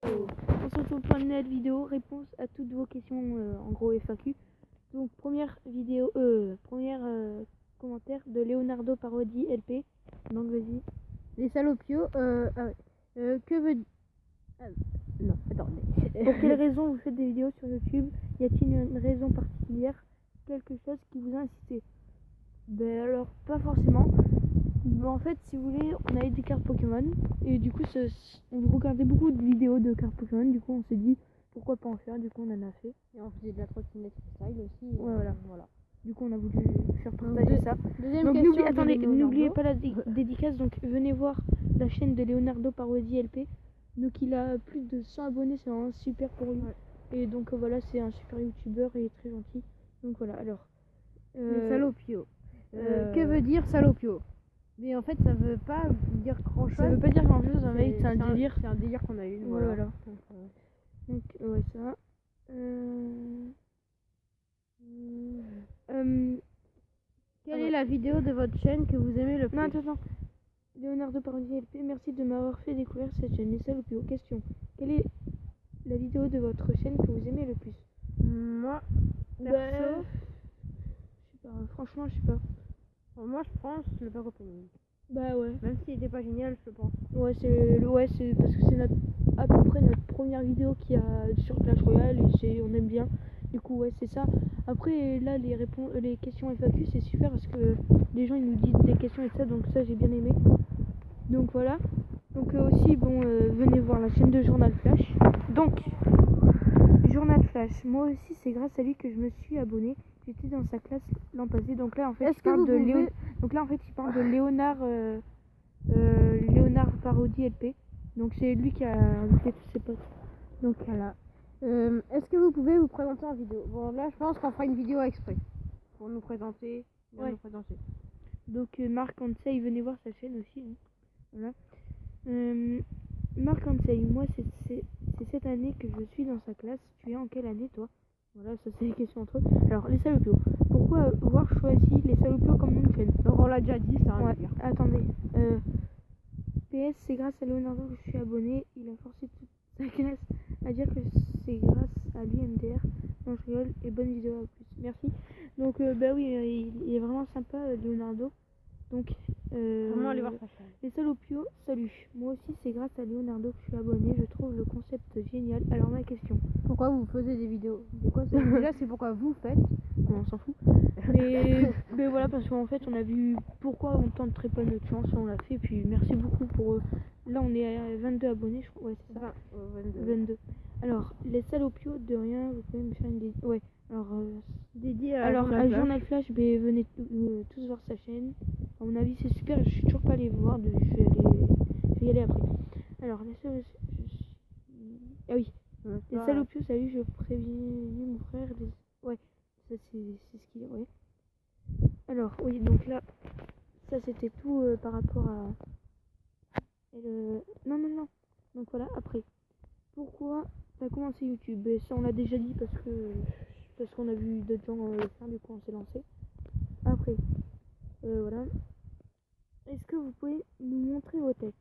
On se retrouve pour une nouvelle vidéo, réponse à toutes vos questions, en gros FAQ. Donc première vidéo, commentaire de Leonardo Parodi LP. Donc vas-y. Les salopios, que veut... non, attendez. Pour quelle raison vous faites des vidéos sur YouTube? Y a-t-il une raison particulière? Quelque chose qui vous a incité? Ben alors, pas forcément. Ben, en fait, si vous voulez, on avait des cartes Pokémon. Et du coup, on regardait beaucoup de vidéos de cartes Pokémon. Du coup, on s'est dit, pourquoi pas en faire? Du coup, on en a fait. Et on faisait de la trottinette freestyle aussi. Ouais, voilà. Voilà. Du coup, on a voulu faire partager ça. Deuxième Donc question. n'oubliez pas la dédicace. Donc venez voir la chaîne de Leonardo Parodi LP. Donc il a plus de 100 abonnés, c'est vraiment super pour lui. Ouais. Et donc voilà, c'est un super youtubeur et très gentil. Donc voilà, alors. Les salopios. Que veut dire salopio? Mais en fait, ça veut pas dire grand chose. Ça veut pas dire grand chose, mec, c'est un délire. C'est un délire qu'on a eu. Voilà. Donc ouais, ça. Quelle est la vidéo de votre chaîne que vous aimez le plus? Non, attends. Leonardo Parodi LP, merci de m'avoir fait découvrir cette chaîne. Les salopios. Question. Quelle est la vidéo de votre chaîne que vous aimez le plus? Moi, perso, je sais pas, franchement, je sais pas. Moi, je pense le pack opening. Bah ouais. Même s'il était pas génial, je pense. Ouais, c'est parce que c'est à peu près notre première vidéo qu'il y a sur Clash Royale et on aime bien. Du coup, ouais, c'est ça. Après, là, les questions FAQ, c'est super parce que les gens ils nous disent des questions et ça, donc ça, j'ai bien aimé. Donc voilà. Donc aussi, venez voir la chaîne de Journal Flash. Donc, Journal Flash, moi aussi, c'est grâce à lui que je me suis abonné. J'étais dans sa classe l'an passé. Donc là, en fait, il parle de Léonard Parodi LP. Donc c'est lui qui a invité tous ses potes. Donc voilà. Est-ce que vous pouvez vous présenter en vidéo? Bon, là, je pense qu'on fera une vidéo exprès pour nous présenter. Ouais. Nous présenter. Donc Marc Ansey, venez voir sa chaîne aussi. Hein. Voilà. Marc Ansey, moi c'est cette année que je suis dans sa classe. Tu es en quelle année toi? Voilà, ça c'est les questions entre eux. Alors les salopios. Pourquoi avoir choisi les salopios comme nom de chaîne? Donc on l'a déjà dit, c'est un délire. Attendez. PS, c'est grâce à Leonardo que je suis abonné. Il a forcé toute sa classe à dire que c'est grâce à lui MDR. Non, je rigole. Et bonne vidéo à plus. Merci. Donc bah oui, il est vraiment sympa Leonardo. Donc vraiment aller voir sa chaîne. Les salopios, salut. Moi aussi c'est grâce à Leonardo que je suis abonné. Je trouve le concept génial. Alors ma question. Pourquoi vous faisiez des vidéos? Déjà c'est pourquoi vous faites. Non, on s'en fout. Mais voilà, parce qu'en fait on a vu pourquoi on tenterait pas notre chance, on l'a fait. Puis merci beaucoup pour là on est à 22 abonnés, je crois. Ouais, c'est ça. 22. Alors les salopios de rien, vous pouvez me faire une ouais. Alors dédié à Journal Flash, venez tous voir sa chaîne. À mon avis c'est super, je suis toujours pas allé voir, je vais y aller après. Alors ah oui. Les salopios, salut, je préviens mon frère. Ouais, ça c'est ce qu'il est, ouais. Alors oui, donc là, ça c'était tout par rapport à non. Donc voilà, après. Pourquoi t'as commencé YouTube? Ça on l'a déjà dit parce qu'on a vu d'autres gens le faire, du coup on s'est lancé. Après, voilà. Est-ce que vous pouvez nous montrer vos têtes?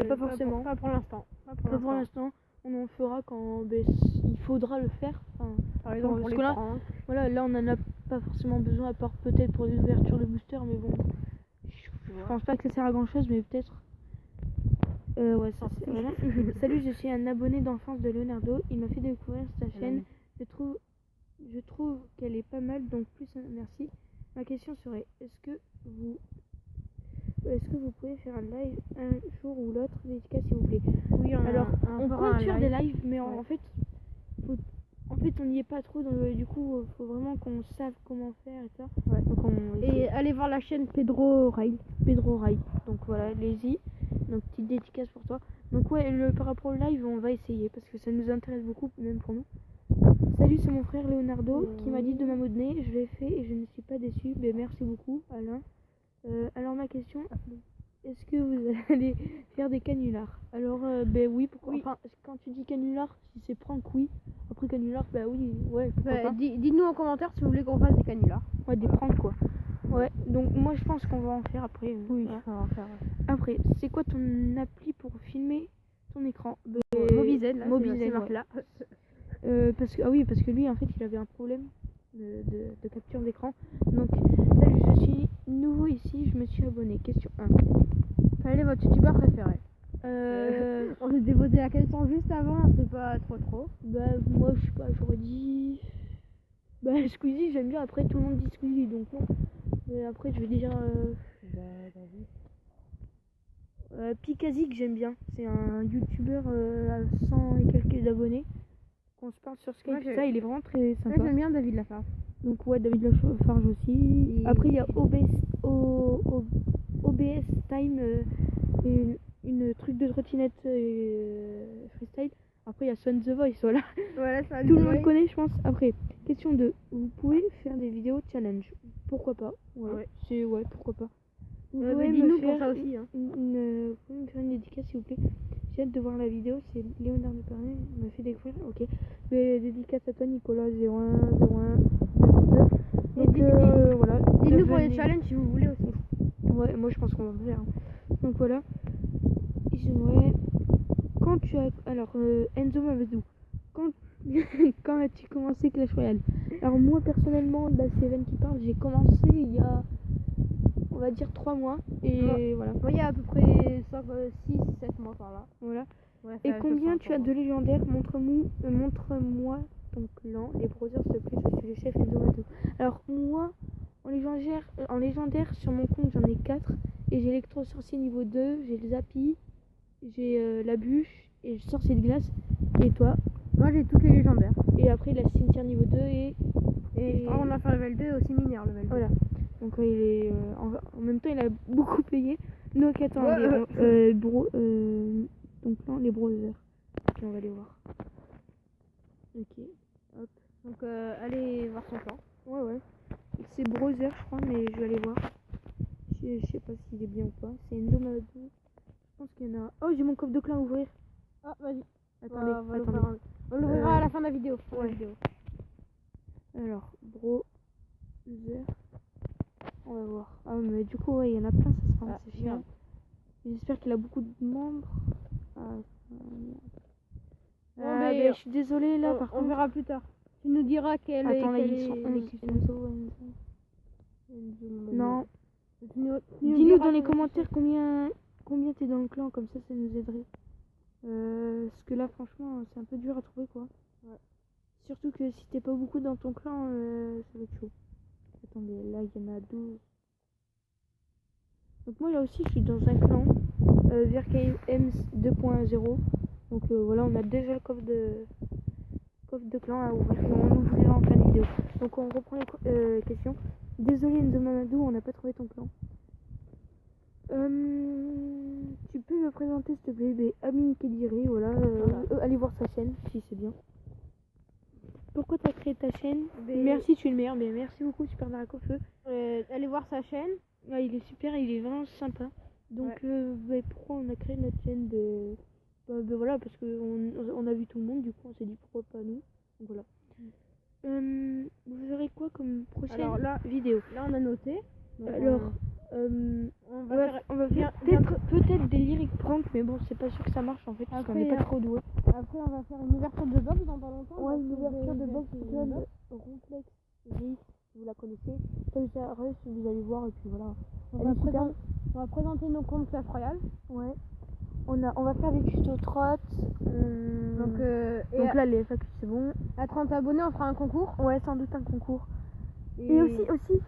Pas forcément. Pas pour l'instant. Pas pour l'instant. On en fera quand il faudra le faire. Enfin, par exemple pour les pranks. Voilà, là on en a pas forcément besoin à part peut-être pour les ouvertures de booster, mais bon, je pense pas que ça sert à grand chose, mais peut-être. Ouais, ça c'est vraiment. Salut, je suis un abonné d'enfance de Leonardo. Il m'a fait découvrir sa chaîne. Je trouve qu'elle est pas mal, donc plus merci. Ma question serait, est-ce que vous pouvez faire un live un jour ou l'autre, dédicace s'il vous plaît? Oui, alors on compte faire des lives, mais en fait on n'y est pas trop, donc du coup faut vraiment qu'on sache comment faire et ça. Ouais. Donc et allez voir la chaîne Pedro Ray. Donc voilà, allez-y. Donc petite dédicace pour toi. Donc ouais, par rapport au live, on va essayer parce que ça nous intéresse beaucoup, même pour nous. Salut, c'est mon frère Leonardo qui m'a dit de m'abonner. Je l'ai fait et je ne suis pas déçu. Merci beaucoup, Alain. Alors ma question, est-ce que vous allez faire des canulars? Alors oui, pourquoi? Enfin, quand tu dis canular, si c'est prank, oui. Après canular, oui, ouais. Dites-nous en commentaire si vous voulez qu'on fasse des canulars. Ouais, des pranks quoi. Ouais, donc moi je pense qu'on va en faire après. Oui, on va en faire. Après, c'est quoi ton appli pour filmer ton écran. Mobizen, là, Mobizen, c'est ouais. marqué là. Parce que lui, en fait, il avait un problème de capture d'écran. Donc, salut, je suis nouveau ici, je me suis abonné. Question 1. Quel est votre youtubeur préféré? Euh, On s'est déposé la question juste avant, c'est pas trop. Bah, moi, je sais pas, j'aurais dit. Bah, Squeezie, j'aime bien. Après, tout le monde dit Squeezie, donc non. Mais après, je vais dire. Pikazik, j'aime bien. C'est un youtubeur à 100 et quelques d'abonnés. Qu'on se parle sur Skype, Moi, ça, il est vraiment très Moi sympa. j'aime bien David Lafarge. Donc, ouais, David Lafarge aussi. Et- Après, il y a OBS Time, une truc de trottinette freestyle. Après, il y a Swan The Voice, voilà. Voilà, ça Tout le monde connaît, je pense. Après, question 2. Vous pouvez faire des vidéos challenge. Pourquoi pas? Ouais. Pourquoi pas. Vous Mais pouvez dis-nous me pour faire ça aussi. Hein. vous pouvez me faire une dédicace, s'il vous plaît. J'ai hâte de voir la vidéo. C'est Léonard de Pernet m'a fait découvrir. Ok. Mais dédicace à toi, Nicolas 0101. Donc, voilà. Dites-nous pour les challenges si vous voulez aussi. Ouais, moi je pense qu'on va le faire. Hein. Donc voilà. Ouais. Quand tu as. Alors, Enzo Mamadou. Quand, quand as-tu commencé Clash Royale? Alors, moi personnellement, là c'est Evan qui parle. J'ai commencé il y a. On va dire 3 mois. Et voilà. Moi, il y a à peu près 6-7 mois par là. Voilà. Ouais, Et combien tu as de légendaires? Montre-moi ton clan. Les browsers, s'il te plaît, je suis le chef Enzo Mamadou. Alors, moi, en légendaire, sur mon compte, j'en ai 4. Et j'ai l'électro-sorcier niveau 2, j'ai le Zappy, j'ai la bûche et le sorcier de glace. Et toi? Moi j'ai toutes les légendaires. Et après, il a cimetière niveau 2 Et je crois qu'on a fait level 2 aussi mineur level 2. Voilà. Donc il est en même temps il a beaucoup payé. Donc attendez, donc non, les browsers. Ok, on va aller voir. Ok, hop. Donc allez voir son clan. Ouais. C'est browser je crois, mais je vais aller voir. Je sais pas s'il est bien ou pas. C'est Endomadou. Je pense qu'il y en a. Oh, j'ai mon coffre de clan à ouvrir. Ah, vas-y. Attendez. On l'ouvrira à la fin de la vidéo. Ouais. Alors, browser. On va voir. Ah, mais du coup, ouais, il y en a plein, ça se passe, c'est chiant. J'espère qu'il a beaucoup de membres. Mais je suis désolée là, par contre. On verra plus tard. Tu nous diras quelle Attends, là, est ils sont 11. Non. Dis-nous Dis-nous dans les commentaires combien t'es dans le clan, comme ça nous aiderait. Parce que là, franchement, c'est un peu dur à trouver, quoi. Ouais. Surtout que si t'es pas beaucoup dans ton clan, ça va être chaud. Attendez, là, il y en a 12. Donc moi, là aussi, je suis dans un clan, VRKM 2.0. Donc voilà, on a déjà le coffre de clan à ouvrir. On ouvrira en fin de vidéo. Donc on reprend les questions. Désolé Enzo Mamadou, on n'a pas trouvé ton clan. Tu peux me présenter s'il te plaît? Amine Kediri, voilà. Allez voir sa chaîne si c'est bien. Pourquoi tu as créé ta chaîne? Merci, tu es le meilleur. Mais merci beaucoup, Super Naracofeu. Allez voir sa chaîne. Ouais, il est super, il est vraiment sympa. Donc pourquoi on a créé notre chaîne de... voilà, parce qu'on a vu tout le monde, du coup on s'est dit pourquoi pas nous. Donc voilà. Vous verrez quoi comme prochaine vidéo? Là on a noté. Donc alors, on va faire peut-être des lyric prank, mais bon, c'est pas sûr que ça marche en fait, parce qu'on n'est pas trop doué. Après on va faire une ouverture de box dans pas longtemps. Ouais, une ouverture de box Romplex Riff, si vous la connaissez. Rush, vous allez voir, et puis voilà. On va présenter nos comptes Clash Royale. Ouais. On va faire des tutos trot. Donc là, les FAQ, c'est bon. À 30 abonnés, on fera un concours. Ouais, sans doute un concours. Et aussi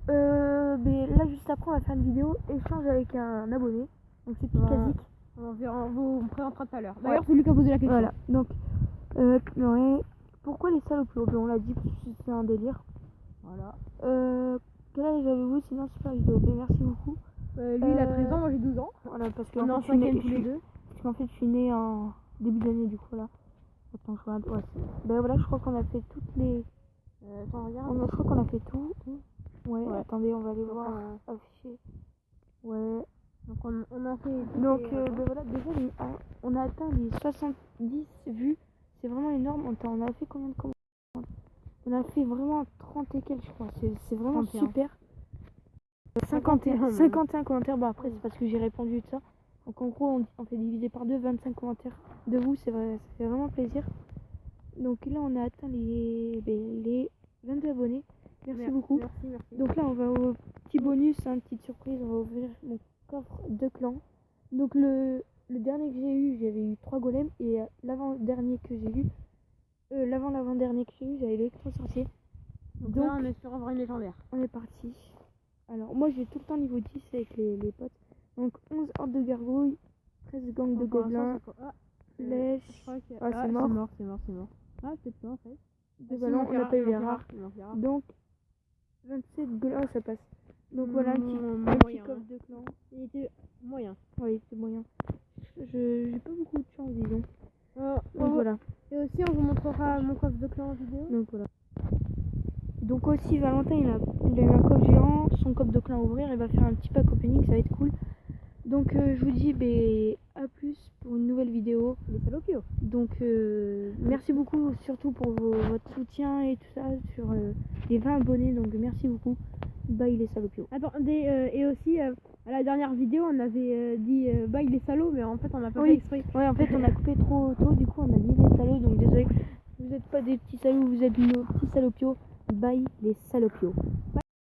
mais là, juste après, on va faire une vidéo échange avec un abonné. Donc c'est Pikazik. On vous présentera tout à l'heure. D'ailleurs, c'est lui qui a posé la question. Voilà. Donc, pourquoi les salopes? On l'a dit, c'est un délire. Voilà. Quel âge avez-vous? Sinon, super vidéo. Mais merci beaucoup. Lui, il a 13 ans, moi j'ai 12 ans. Voilà, parce que on est en 5ème tous les deux. Parce qu'en fait, je suis née en début d'année, du coup, là. Attends, je regarde. Ouais, ben voilà, je crois qu'on a fait toutes les... Attends, regarde. Je crois qu'on a fait tout. Ouais, attendez, on va aller voir. Afficher. Ouais. Donc on a fait... Donc, voilà, déjà, on a atteint les 70 vues. C'est vraiment énorme. On a fait combien de commentaires? On a fait vraiment 30 et quelques, je crois. C'est vraiment 31. Super. 51 commentaires. Bon, après, c'est parce que j'ai répondu de ça. Donc en gros, on fait diviser par 2, 25 commentaires de vous, c'est vrai, ça fait vraiment plaisir. Donc là, on a atteint les 22 abonnés. Merci beaucoup. Merci. Donc là, on va au petit bonus, petite surprise, on va ouvrir mon coffre de clan. Donc le dernier que j'ai eu, j'avais eu 3 golems, et l'avant-dernier que j'ai eu, l'avant-dernier que j'ai eu, j'avais l'électro-sorcier. Donc là, on est sur avoir une légendaire. On est parti. Alors, moi, j'ai tout le temps niveau 10 avec les potes. Donc 11 hordes de gargouilles, 13 gangs de gobelins, flèches. C'est mort. Ah, peut-être pas en fait. Deux ballons, on n'a pas eu les rares. Donc 27 golems, ça passe. Donc voilà, un petit coffre de clan. Il était moyen. Oui, il était moyen. J'ai pas beaucoup de chance, disons. Donc voilà. Et aussi, on vous montrera mon coffre de clan en vidéo. Donc voilà. Donc aussi, Valentin, il a eu un coffre géant, son coffre de clan à ouvrir, il va faire un petit pack opening, ça va être cool. Donc je vous dis à plus pour une nouvelle vidéo. Les salopio. Donc merci beaucoup, surtout pour votre soutien et tout ça sur les 20 abonnés. Donc merci beaucoup. Bye les salopio. Attendez, et aussi à la dernière vidéo on avait dit bye les salauds, mais en fait on n'a pas fait exprès. Ouais, en fait on a coupé trop tôt, du coup on a dit les salauds, donc désolé. Vous n'êtes pas des petits salauds, vous êtes nos petits salopios. Bye les salopios.